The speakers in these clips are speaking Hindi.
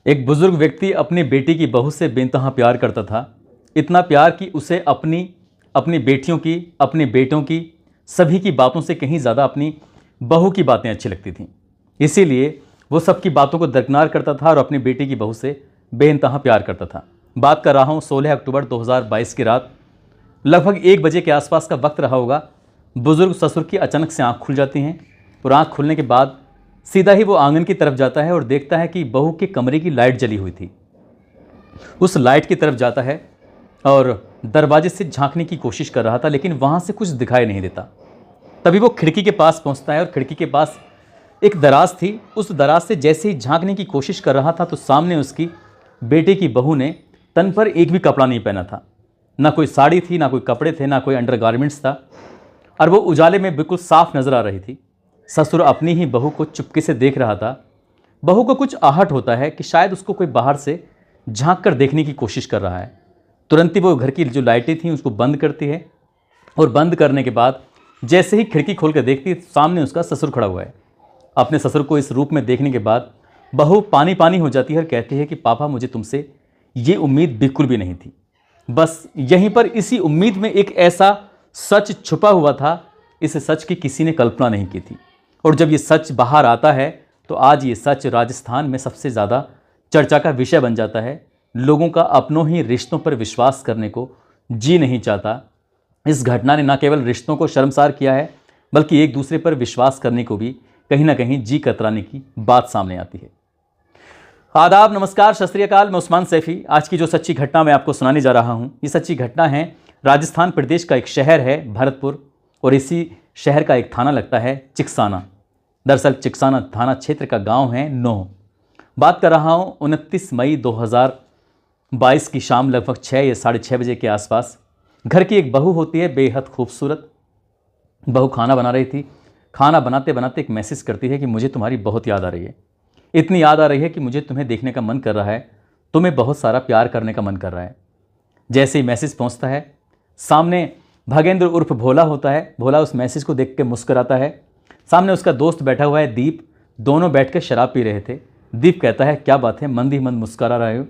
एक बुजुर्ग व्यक्ति अपनी बेटी की बहू से बेइंतहा प्यार करता था। इतना प्यार कि उसे अपनी अपनी बेटियों की, अपने बेटों की, सभी की बातों से कहीं ज़्यादा अपनी बहू की बातें अच्छी लगती थीं। इसीलिए वो सबकी बातों को दरकिनार करता था और अपनी बेटी की बहू से बेइंतहा प्यार करता था। बात कर रहा हूँ 16 अक्टूबर 2022 की रात, लगभग 1 बजे के आसपास का वक्त रहा होगा। बुजुर्ग ससुर की अचानक से आंख खुल जाती हैं और आंख खुलने के बाद सीधा ही वो आंगन की तरफ जाता है और देखता है कि बहू के कमरे की लाइट जली हुई थी। उस लाइट की तरफ जाता है और दरवाजे से झांकने की कोशिश कर रहा था, लेकिन वहां से कुछ दिखाई नहीं देता। तभी वो खिड़की के पास पहुंचता है और खिड़की के पास एक दराज थी। उस दराज से जैसे ही झांकने की कोशिश कर रहा था तो सामने उसकी बेटे की बहू ने तन पर एक भी कपड़ा नहीं पहना था। ना कोई साड़ी थी, ना कोई कपड़े थे, ना कोई अंडरगारमेंट्स था और वो उजाले में बिल्कुल साफ नजर आ रही थी। ससुर अपनी ही बहू को चुपके से देख रहा था। बहू को कुछ आहट होता है कि शायद उसको कोई बाहर से झांक कर देखने की कोशिश कर रहा है। तुरंत ही वो घर की जो लाइटें थीं उसको बंद करती है और बंद करने के बाद जैसे ही खिड़की खोल कर देखती है, सामने उसका ससुर खड़ा हुआ है। अपने ससुर को इस रूप में देखने के बाद बहू पानी पानी हो जाती है और कहती है कि पापा, मुझे तुमसे ये उम्मीद बिल्कुल भी नहीं थी। बस यहीं पर इसी उम्मीद में एक ऐसा सच छुपा हुआ था, इस सच की किसी ने कल्पना नहीं की थी। और जब ये सच बाहर आता है तो आज ये सच राजस्थान में सबसे ज़्यादा चर्चा का विषय बन जाता है। लोगों का अपनों ही रिश्तों पर विश्वास करने को जी नहीं चाहता। इस घटना ने न केवल रिश्तों को शर्मसार किया है, बल्कि एक दूसरे पर विश्वास करने को भी कहीं ना कहीं जी कतराने की बात सामने आती है। आदाब, नमस्कार, सत श्री अकाल। मैं उस्मान सैफी। आज की जो सच्ची घटना मैं आपको सुनाने जा रहा हूँ, ये सच्ची घटना है राजस्थान प्रदेश का एक शहर है भरतपुर, और इसी शहर का एक थाना लगता है चिकसाना। दरअसल चिकसाना थाना क्षेत्र का गांव है नोह। बात कर रहा हूँ 29 मई 2022 की शाम लगभग 6 या 6:30 बजे के आसपास। घर की एक बहू होती है, बेहद खूबसूरत बहू खाना बना रही थी। खाना बनाते बनाते एक मैसेज करती है कि मुझे तुम्हारी बहुत याद आ रही है। इतनी याद आ रही है कि मुझे तुम्हें देखने का मन कर रहा है, तुम्हें बहुत सारा प्यार करने का मन कर रहा है। जैसे ही मैसेज पहुंचता है, सामने भागेंद्र उर्फ भोला होता है। भोला उस मैसेज को देख के मुस्कुराता है। सामने उसका दोस्त बैठा हुआ है दीप। दोनों बैठ कर शराब पी रहे थे। दीप कहता है, क्या बात है, मंद ही मंद मुस्कुरा रहे हो?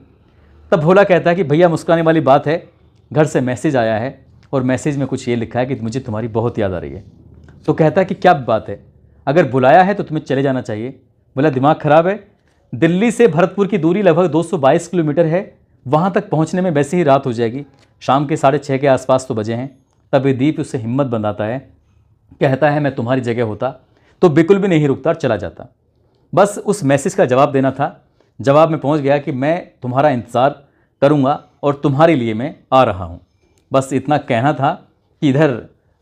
तब भोला कहता है कि भैया, मुस्कुराने वाली बात है, घर से मैसेज आया है और मैसेज में कुछ ये लिखा है कि मुझे तुम्हारी बहुत याद आ रही है। तो कहता है कि क्या बात है, अगर बुलाया है तो तुम्हें चले जाना चाहिए। बोला, दिमाग खराब है? दिल्ली से भरतपुर की दूरी लगभग 222 किलोमीटर है। वहाँ तक पहुँचने में वैसे ही रात हो जाएगी। शाम के 6:30 के आसपास तो बजे हैं। तभी दीप उससे हिम्मत बंधाता है, कहता है, मैं तुम्हारी जगह होता तो बिल्कुल भी नहीं रुकता और चला जाता। बस उस मैसेज का जवाब देना था। जवाब में पहुंच गया कि मैं तुम्हारा इंतज़ार करूंगा और तुम्हारे लिए मैं आ रहा हूं। बस इतना कहना था कि इधर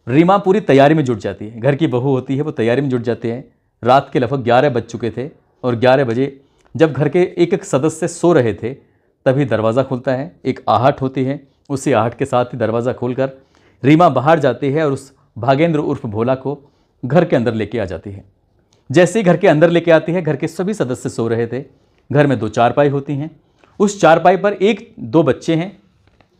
रीमा पूरी तैयारी में जुट जाती है। घर की बहू होती है, वो तैयारी में जुट जाते हैं। रात के लगभग 11 बज चुके थे और 11 बजे जब घर के एक एक सदस्य सो रहे थे, तभी दरवाज़ा खुलता है। एक आहट होती है। उसी आहट के साथ ही दरवाज़ा खोलकर रीमा बाहर जाती है और उस भागेंद्र उर्फ भोला को घर के अंदर लेके आ जाती है। जैसे ही घर के अंदर लेके आती है, घर के सभी सदस्य सो रहे थे। घर में 2 चारपाई होती हैं। उस चारपाई पर 1-2 बच्चे हैं।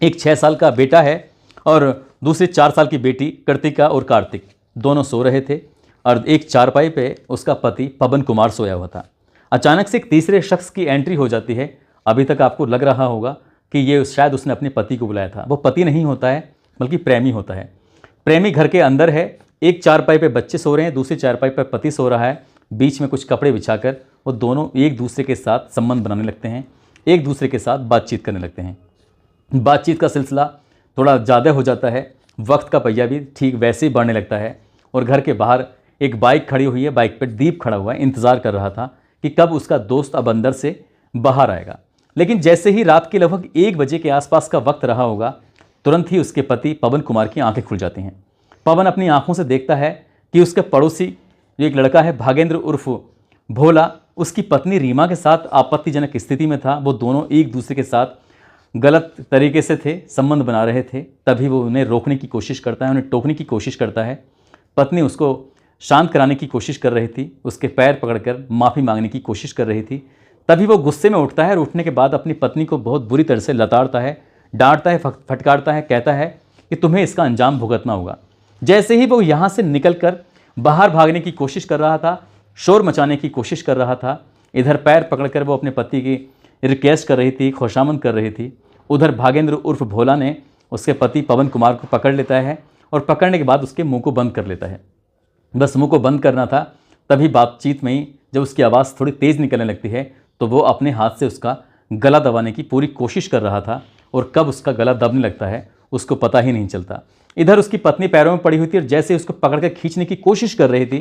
एक 6 साल का बेटा है और दूसरी 4 साल की बेटी कृतिका और कार्तिक, दोनों सो रहे थे। और एक चारपाई पे उसका पति पवन कुमार सोया हुआ था। अचानक से एक तीसरे शख्स की एंट्री हो जाती है। अभी तक आपको लग रहा होगा कि ये शायद उसने अपने पति को बुलाया था। वो पति नहीं होता है, बल्कि प्रेमी होता है। प्रेमी घर के अंदर है। एक चारपाई पे बच्चे सो रहे हैं, दूसरी चारपाई पर पति सो रहा है। बीच में कुछ कपड़े बिछाकर वो दोनों एक दूसरे के साथ संबंध बनाने लगते हैं, एक दूसरे के साथ बातचीत करने लगते हैं। बातचीत का सिलसिला थोड़ा ज़्यादा हो जाता है। वक्त का पहिया भी ठीक वैसे ही बढ़ने लगता है और घर के बाहर एक बाइक खड़ी हुई है। बाइक पर दीप खड़ा हुआ है, इंतज़ार कर रहा था कि कब उसका दोस्त अब अंदर से बाहर आएगा। लेकिन जैसे ही रात के लगभग 1 बजे के आसपास का वक्त रहा होगा, तुरंत ही उसके पति पवन कुमार की आंखें खुल जाती हैं। पवन अपनी आंखों से देखता है कि उसके पड़ोसी जो एक लड़का है भागेंद्र उर्फ भोला, उसकी पत्नी रीमा के साथ आपत्तिजनक स्थिति में था। वो दोनों एक दूसरे के साथ गलत तरीके से थे, संबंध बना रहे थे। तभी वो उन्हें रोकने की कोशिश करता है, उन्हें टोकने की कोशिश करता है। पत्नी उसको शांत कराने की कोशिश कर रही थी, उसके पैर पकड़कर माफ़ी मांगने की कोशिश कर रही थी। तभी वो गुस्से में उठता है और उठने के बाद अपनी पत्नी को बहुत बुरी तरह से लताड़ता है, डांटता है, फटकारता है, कहता है कि तुम्हें इसका अंजाम भुगतना होगा। जैसे ही वो यहाँ से निकलकर बाहर भागने की कोशिश कर रहा था, शोर मचाने की कोशिश कर रहा था, इधर पैर पकड़कर वो अपने पति की रिक्वेस्ट कर रही थी, खुशामद कर रही थी। उधर भागेंद्र उर्फ भोला ने उसके पति पवन कुमार को पकड़ लेता है और पकड़ने के बाद उसके मुंह को बंद कर लेता है। बस मुंह को बंद करना था, तभी बातचीत में ही जब उसकी आवाज़ थोड़ी तेज़ निकलने लगती है तो वो अपने हाथ से उसका गला दबाने की पूरी कोशिश कर रहा था, और कब उसका गला दबने लगता है उसको पता ही नहीं चलता। इधर उसकी पत्नी पैरों में पड़ी हुई थी और जैसे उसको पकड़ कर खींचने की कोशिश कर रही थी,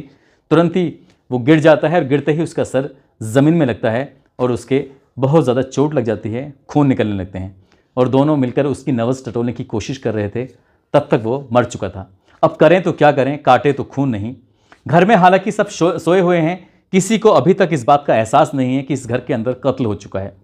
तुरंत ही वो गिर जाता है और गिरते ही उसका सर ज़मीन में लगता है और उसके बहुत ज़्यादा चोट लग जाती है, खून निकलने लगते हैं और दोनों मिलकर उसकी नब्ज़ टटोलने की कोशिश कर रहे थे। तब तक वो मर चुका था। अब करें तो क्या करें, काटे तो खून नहीं। घर में हालांकि सब सोए हुए हैं, किसी को अभी तक इस बात का एहसास नहीं है कि इस घर के अंदर कत्ल हो चुका है।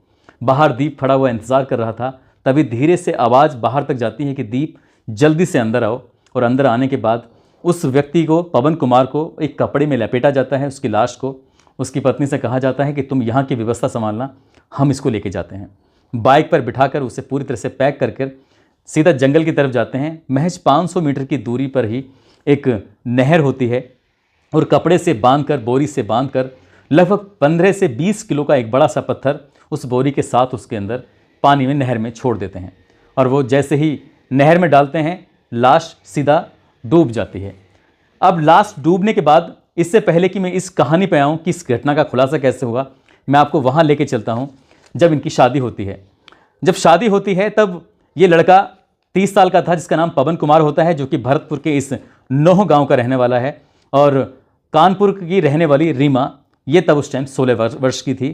बाहर दीप खड़ा हुआ इंतजार कर रहा था, तभी धीरे से आवाज़ बाहर तक जाती है कि दीप जल्दी से अंदर आओ। और अंदर आने के बाद उस व्यक्ति को, पवन कुमार को, एक कपड़े में लपेटा जाता है, उसकी लाश को। उसकी पत्नी से कहा जाता है कि तुम यहाँ की व्यवस्था संभालना, हम इसको लेके जाते हैं। बाइक पर बिठाकर उसे पूरी तरह से पैक कर सीधा जंगल की तरफ जाते हैं। महज 500 मीटर की दूरी पर ही एक नहर होती है और कपड़े से बांधकर, बोरी से बांधकर लगभग 15 से 20 किलो का एक बड़ा सा पत्थर उस बोरी के साथ उसके अंदर पानी में, नहर में छोड़ देते हैं। और वो जैसे ही नहर में डालते हैं, लाश सीधा डूब जाती है। अब लाश डूबने के बाद, इससे पहले कि मैं इस कहानी पे आऊँ कि इस घटना का खुलासा कैसे होगा, मैं आपको वहाँ लेके चलता हूँ जब इनकी शादी होती है। जब शादी होती है तब ये लड़का 30 साल का था, जिसका नाम पवन कुमार होता है, जो कि भरतपुर के इस नोह गांव का रहने वाला है। और कानपुर की रहने वाली रीमा, ये तब उस टाइम 16 वर्ष की थी।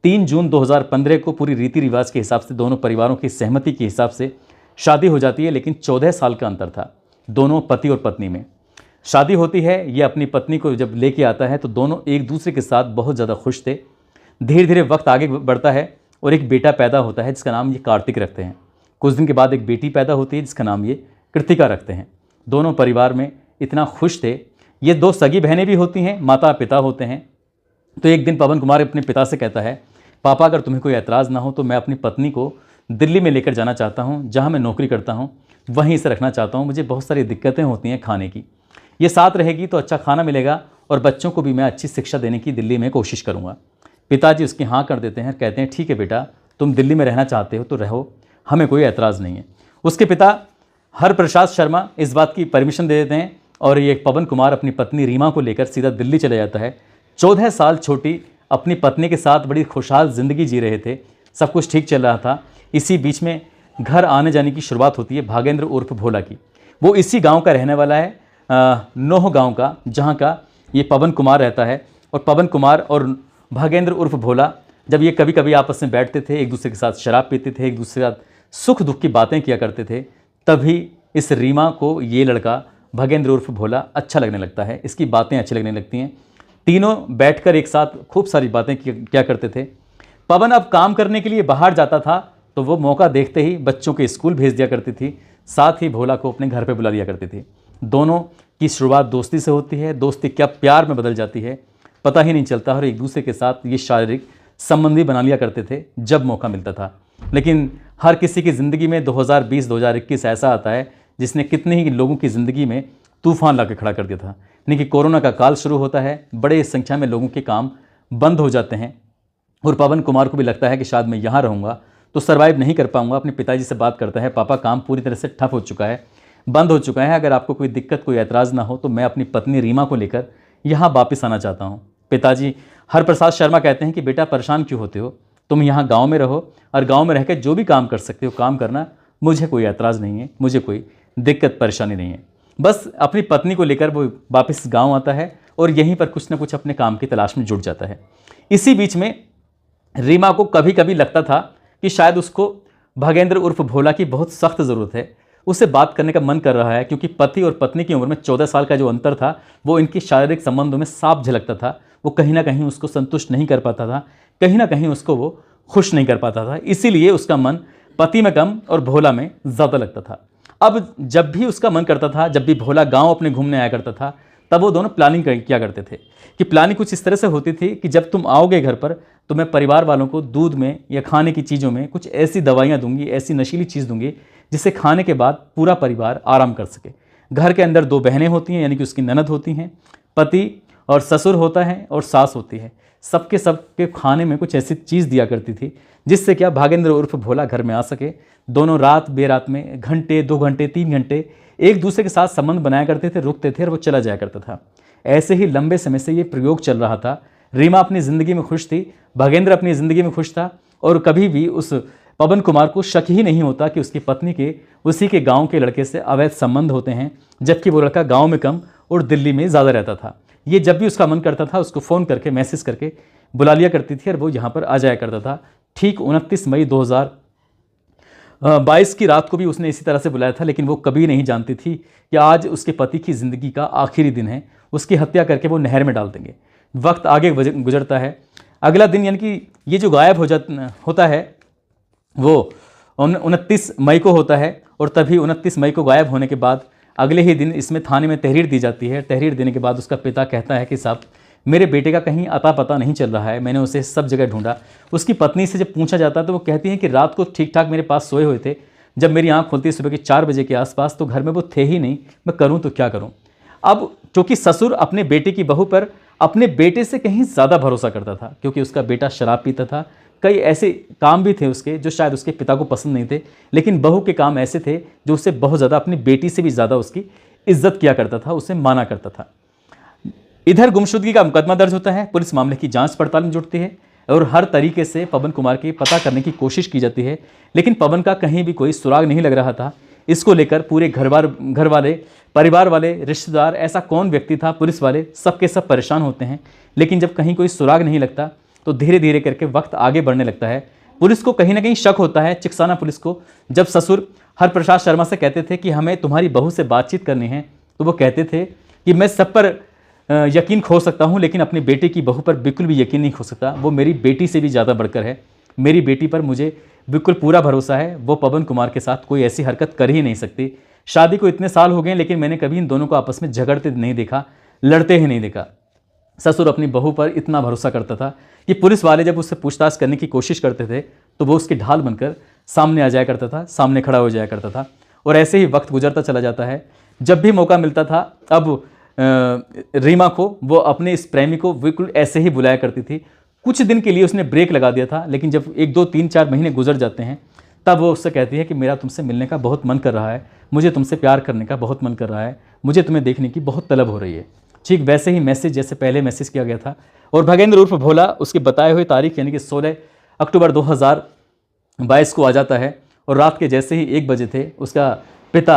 3 जून 2015 को पूरी रीति रिवाज के हिसाब से, दोनों परिवारों की सहमति के हिसाब से शादी हो जाती है, लेकिन 14 साल का अंतर था दोनों पति और पत्नी में। शादी होती है, ये अपनी पत्नी को जब लेके आता है तो दोनों एक दूसरे के साथ बहुत ज़्यादा खुश थे। धीरे धीरे वक्त आगे बढ़ता है और एक बेटा पैदा होता है जिसका नाम ये कार्तिक रखते हैं। कुछ दिन के बाद एक बेटी पैदा होती है जिसका नाम ये कृतिका रखते हैं। दोनों परिवार में इतना खुश थे। ये 2 सगी बहनें भी होती हैं, माता पिता होते हैं। तो एक दिन पवन कुमार अपने पिता से कहता है, पापा अगर तुम्हें कोई ऐतराज़ ना हो तो मैं अपनी पत्नी को दिल्ली में लेकर जाना चाहता हूँ, जहाँ मैं नौकरी करता हूँ, वहीं से रखना चाहता हूँ। मुझे बहुत सारी दिक्कतें होती हैं खाने की, ये साथ रहेगी तो अच्छा खाना मिलेगा और बच्चों को भी मैं अच्छी शिक्षा देने की दिल्ली में कोशिश करूँगा। पिताजी उसकी हाँ कर देते हैं, कहते हैं ठीक है बेटा, तुम दिल्ली में रहना चाहते हो तो रहो, हमें कोई ऐतराज़ नहीं है। उसके पिता हरप्रसाद शर्मा इस बात की परमिशन दे देते हैं और ये पवन कुमार अपनी पत्नी रीमा को लेकर सीधा दिल्ली चले जाता है। 14 साल छोटी अपनी पत्नी के साथ बड़ी खुशहाल ज़िंदगी जी रहे थे, सब कुछ ठीक चल रहा था। इसी बीच में घर आने जाने की शुरुआत होती है भागेंद्र उर्फ भोला की। वो इसी गांव का रहने वाला है, नोह गांव का, जहां का ये पवन कुमार रहता है। और पवन कुमार और भागेंद्र उर्फ भोला जब ये कभी कभी आपस में बैठते थे, एक दूसरे के साथ शराब पीते थे, एक दूसरे के साथ सुख दुख की बातें किया करते थे, तभी इस रीमा को ये लड़का भागेंद्र उर्फ भोला अच्छा लगने लगता है, इसकी बातें अच्छी लगने लगती हैं। तीनों बैठकर एक साथ खूब सारी बातें किया करते थे। पवन अब काम करने के लिए बाहर जाता था तो वो मौका देखते ही बच्चों के स्कूल भेज दिया करती थी, साथ ही भोला को अपने घर पे बुला लिया करती थी। दोनों की शुरुआत दोस्ती से होती है, दोस्ती क्या प्यार में बदल जाती है पता ही नहीं चलता, और एक दूसरे के साथ ये शारीरिक संबंध भी बना लिया करते थे जब मौका मिलता था। लेकिन हर किसी की ज़िंदगी में 2020-2021 ऐसा आता है जिसने कितने ही लोगों की ज़िंदगी में तूफान ला के खड़ा कर दिया था। यानी कि कोरोना का काल शुरू होता है, बड़े संख्या में लोगों के काम बंद हो जाते हैं और पवन कुमार को भी लगता है कि शायद मैं यहाँ रहूँगा तो सर्वाइव नहीं कर पाऊँगा। अपने पिताजी से बात करता है, पापा काम पूरी तरह से ठप हो चुका है, बंद हो चुका है, अगर आपको कोई दिक्कत, कोई ऐतराज़ ना हो तो मैं अपनी पत्नी रीमा को लेकर यहाँ वापस आना चाहता हूँ। पिताजी हरप्रसाद शर्मा कहते हैं कि बेटा परेशान क्यों होते हो, तुम यहाँ गाँव में रहो और गाँव में रहकर जो भी काम कर सकते हो काम करना, मुझे कोई ऐतराज़ नहीं है, मुझे कोई दिक्कत परेशानी नहीं है। बस अपनी पत्नी को लेकर वो वापस गांव आता है और यहीं पर कुछ ना कुछ अपने काम की तलाश में जुट जाता है। इसी बीच में रीमा को कभी कभी लगता था कि शायद उसको भागेंद्र उर्फ भोला की बहुत सख्त ज़रूरत है, उससे बात करने का मन कर रहा है, क्योंकि पति और पत्नी की उम्र में 14 साल का जो अंतर था वो इनकी शारीरिक संबंधों में साफ झलकता था। वो कहीं ना कहीं उसको संतुष्ट नहीं कर पाता था, कहीं ना कहीं उसको वो खुश नहीं कर पाता था, इसीलिए उसका मन पति में कम और भोला में ज़्यादा लगता था। अब जब भी उसका मन करता था, जब भी भोला गांव अपने घूमने आया करता था, तब वो दोनों प्लानिंग किया करते थे कि प्लानिंग कुछ इस तरह से होती थी कि जब तुम आओगे घर पर तो मैं परिवार वालों को दूध में या खाने की चीज़ों में कुछ ऐसी दवाइयाँ दूंगी, ऐसी नशीली चीज़ दूंगी जिसे खाने के बाद पूरा परिवार आराम कर सके। घर के अंदर 2 बहनें होती हैं, यानी कि उसकी ननद होती हैं, पति और ससुर होता है और सास होती है। सबके सबके खाने में कुछ ऐसी चीज़ दिया करती थी जिससे क्या भागेंद्र उर्फ भोला घर में आ सके। दोनों रात बेरात में घंटे 2 घंटे 3 घंटे एक दूसरे के साथ संबंध बनाया करते थे, रुकते थे और वो चला जाया करता था। ऐसे ही लंबे समय से ये प्रयोग चल रहा था। रीमा अपनी ज़िंदगी में खुश थी, भागेंद्र अपनी ज़िंदगी में खुश था और कभी भी उस पवन कुमार को शक ही नहीं होता कि उसकी पत्नी के उसी के गांव के लड़के से अवैध संबंध होते हैं, जबकि वो लड़का गांव में कम और दिल्ली में ज़्यादा रहता था। ये जब भी उसका मन करता था उसको फ़ोन करके मैसेज करके बुला लिया करती थी और वो यहाँ पर आ जाया करता था। ठीक 29 मई 2022 की रात को भी उसने इसी तरह से बुलाया था, लेकिन वो कभी नहीं जानती थी कि आज उसके पति की ज़िंदगी का आखिरी दिन है, उसकी हत्या करके वो नहर में डाल देंगे। वक्त आगे गुजरता है। अगला दिन यानी कि ये जो गायब होता है वो 29 मई को होता है और तभी 29 मई को गायब होने के बाद अगले ही दिन इसमें थाने में तहरीर दी जाती है। तहरीर देने के बाद उसका पिता कहता है कि साहब मेरे बेटे का कहीं अता पता नहीं चल रहा है, मैंने उसे सब जगह ढूंढा। उसकी पत्नी से जब पूछा जाता है तो वो कहती है कि रात को ठीक ठाक मेरे पास सोए हुए थे, जब मेरी आंख खुलती है सुबह के 4 बजे के आसपास तो घर में वो थे ही नहीं, मैं करूँ तो क्या करूँ। अब चूँकि ससुर अपने बेटे की बहू पर अपने बेटे से कहीं ज़्यादा भरोसा करता था, क्योंकि उसका बेटा शराब पीता था। कई ऐसे काम भी थे उसके जो शायद उसके पिता को पसंद नहीं थे, लेकिन बहू के काम ऐसे थे जो उससे बहुत ज़्यादा, अपनी बेटी से भी ज़्यादा उसकी इज्जत किया करता था, उसे माना करता था। इधर गुमशुदगी का मुकदमा दर्ज होता है, पुलिस मामले की जांच पड़ताल में जुटती है और हर तरीके से पवन कुमार की पता करने की कोशिश की जाती है, लेकिन पवन का कहीं भी कोई सुराग नहीं लग रहा था। इसको लेकर पूरे घर वाले, परिवार वाले, रिश्तेदार, ऐसा कौन व्यक्ति था, पुलिस वाले सबके सब परेशान होते हैं। लेकिन जब कहीं कोई सुराग नहीं लगता तो धीरे धीरे करके वक्त आगे बढ़ने लगता है। पुलिस को कहीं ना कहीं शक होता है, चिकसाना पुलिस को, जब ससुर हरप्रसाद शर्मा से कहते थे कि हमें तुम्हारी बहू से बातचीत करनी है, तो वो कहते थे कि मैं सब पर यकीन खो सकता हूँ लेकिन अपने बेटे की बहू पर बिल्कुल भी यकीन नहीं खो सकता। वो मेरी बेटी से भी ज़्यादा बढ़कर है, मेरी बेटी पर मुझे बिल्कुल पूरा भरोसा है। वो पवन कुमार के साथ कोई ऐसी हरकत कर ही नहीं सकती। शादी को इतने साल हो गए लेकिन मैंने कभी इन दोनों को आपस में झगड़ते नहीं देखा, लड़ते ही नहीं देखा। ससुर अपनी बहू पर इतना भरोसा करता था कि पुलिस वाले जब उससे पूछताछ करने की कोशिश करते थे तो वो उसकी ढाल बनकर सामने आ जाया करता था, सामने खड़ा हो जाया करता था। और ऐसे ही वक्त गुजरता चला जाता है। जब भी मौका मिलता था अब रीमा को वो अपने इस प्रेमी को बिल्कुल ऐसे ही बुलाया करती थी। कुछ दिन के लिए उसने ब्रेक लगा दिया था, लेकिन जब 1 2 3 4 महीने गुजर जाते हैं तब वो उससे कहती है कि मेरा तुमसे मिलने का बहुत मन कर रहा है, मुझे तुमसे प्यार करने का बहुत मन कर रहा है, मुझे तुम्हें देखने की बहुत तलब हो रही है। ठीक वैसे ही मैसेज जैसे पहले मैसेज किया गया था। और भागेंद्र उर्फ भोला उसके बताए हुए तारीख यानी कि 16 अक्टूबर 2022 को आ जाता है और रात के जैसे ही 1 बजे थे उसका पिता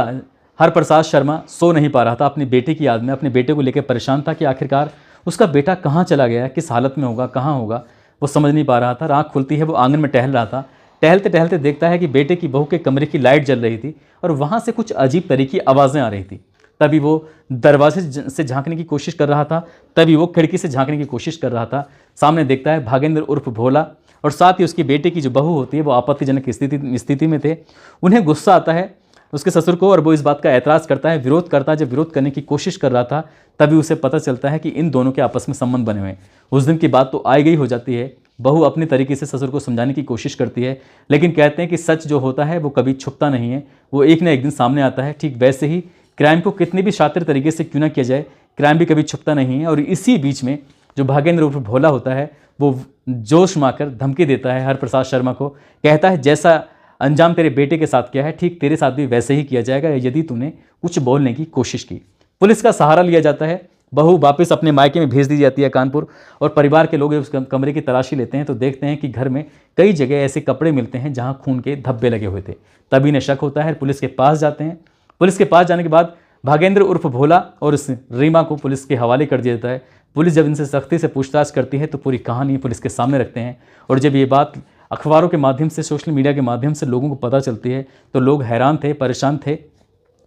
हरप्रसाद शर्मा सो नहीं पा रहा था, अपनी बेटे की याद में अपने बेटे को लेकर परेशान था कि आखिरकार उसका बेटा कहाँ चला गया, किस हालत में होगा, कहाँ होगा, वो समझ नहीं पा रहा था। आँख खुलती है, वो आंगन में टहल रहा था। टहलते टहलते देखता है कि बेटे की बहू के कमरे की लाइट जल रही थी और वहाँ से कुछ अजीब तरह की आवाज़ें आ रही थी। तभी वो दरवाजे से झांकने की कोशिश कर रहा था, तभी वो खिड़की से झांकने की कोशिश कर रहा था। सामने देखता है भागेंद्र उर्फ भोला और साथ ही उसकी बेटे की जो बहू होती है वो आपत्तिजनक स्थिति में थे। उन्हें गुस्सा आता है उसके ससुर को और वो इस बात का ऐतराज़ करता है, विरोध करता है। जब विरोध करने की कोशिश कर रहा था तभी उसे पता चलता है कि इन दोनों के आपस में संबंध बने हुए हैं। उस दिन की बात तो आई गई हो जाती है। बहू अपनी तरीके से ससुर को समझाने की कोशिश करती है, लेकिन कहते हैं कि सच जो होता है वो कभी छुपता नहीं है, वो एक ना एक दिन सामने आता है। ठीक वैसे ही क्राइम को कितनी भी शातिर तरीके से क्यों ना किया जाए, क्राइम भी कभी छुपता नहीं है। और इसी बीच में जो भागेंद्र उर्फ भोला होता है वो जोश में आकर धमकी देता है हरप्रसाद शर्मा को, कहता है जैसा अंजाम तेरे बेटे के साथ किया है ठीक तेरे साथ भी वैसे ही किया जाएगा यदि तूने कुछ बोलने की कोशिश की। पुलिस का सहारा लिया जाता है, बहू वापस अपने मायके में भेज दी जाती है कानपुर और परिवार के लोग उस कमरे की तलाशी लेते हैं तो देखते हैं कि घर में कई जगह ऐसे कपड़े मिलते हैं जहां खून के धब्बे लगे हुए थे। तभी इन्हें शक होता है, पुलिस के पास जाते हैं। पुलिस के पास जाने के बाद भागेंद्र उर्फ भोला और इस रीमा को पुलिस के हवाले कर दिया जाता है। पुलिस जब इनसे सख्ती से पूछताछ करती है तो पूरी कहानी पुलिस के सामने रखते हैं और जब ये बात अखबारों के माध्यम से, सोशल मीडिया के माध्यम से लोगों को पता चलती है तो लोग हैरान थे, परेशान थे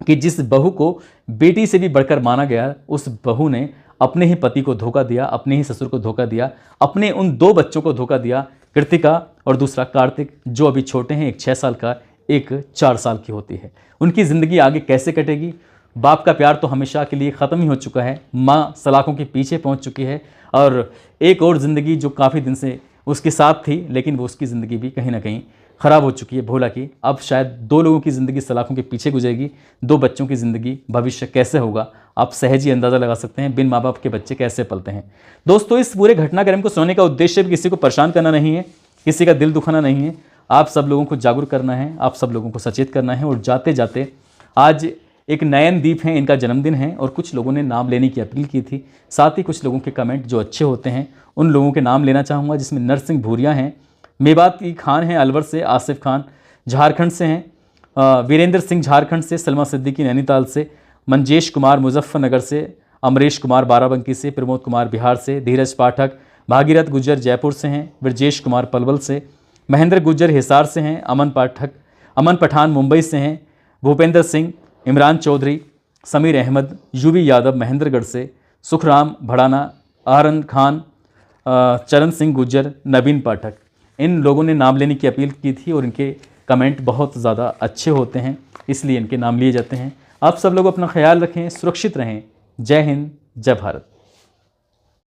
कि जिस बहू को बेटी से भी बढ़कर माना गया उस बहू ने अपने ही पति को धोखा दिया, अपने ही ससुर को धोखा दिया, अपने उन 2 बच्चों को धोखा दिया, कृतिका और दूसरा कार्तिक, जो अभी छोटे हैं, एक 6 साल का, एक 4 साल की होती है। उनकी ज़िंदगी आगे कैसे कटेगी? बाप का प्यार तो हमेशा के लिए ख़त्म ही हो चुका है, माँ सलाखों के पीछे पहुँच चुकी है और एक और ज़िंदगी जो काफ़ी दिन से उसके साथ थी, लेकिन वो उसकी ज़िंदगी भी कहीं ना कहीं ख़राब हो चुकी है भोला की। अब शायद 2 लोगों की ज़िंदगी सलाखों के पीछे गुजरेगी, 2 बच्चों की ज़िंदगी भविष्य कैसे होगा आप सहज ही अंदाज़ा लगा सकते हैं, बिन माँ बाप के बच्चे कैसे पलते हैं। दोस्तों, इस पूरे घटनाक्रम को सुनने का उद्देश्य भी किसी को परेशान करना नहीं है, किसी का दिल दुखाना नहीं है। आप सब लोगों को जागरूक करना है, आप सब लोगों को सचेत करना है। और जाते जाते आज एक नयनदीप हैं, इनका जन्मदिन है और कुछ लोगों ने नाम लेने की अपील की थी। साथ ही कुछ लोगों के कमेंट जो अच्छे होते हैं उन लोगों के नाम लेना चाहूँगा, जिसमें नरसिंह भूरिया हैं, मेवाती खान हैं अलवर से, आसिफ खान झारखंड से हैं, वीरेंद्र सिंह झारखंड से, सलमा सिद्दीकी नैनीताल से, मंजेश कुमार मुजफ्फरनगर से, अमरीश कुमार बाराबंकी से, प्रमोद कुमार बिहार से, धीरज पाठक, भागीरथ गुज्जर जयपुर से हैं, ब्रजेश कुमार पलवल से, महेंद्र गुज्जर हिसार से हैं, अमन पठान मुंबई से हैं, भूपेंद्र सिंह, इमरान चौधरी, समीर अहमद, यूवी यादव महेंद्रगढ़ से, सुखराम भड़ाना, आहरन खान, चरण सिंह गुज्जर, नवीन पाठक, इन लोगों ने नाम लेने की अपील की थी और इनके कमेंट बहुत ज़्यादा अच्छे होते हैं, इसलिए इनके नाम लिए जाते हैं। आप सब लोग अपना ख्याल रखें, सुरक्षित रहें। जय हिंद, जय भारत।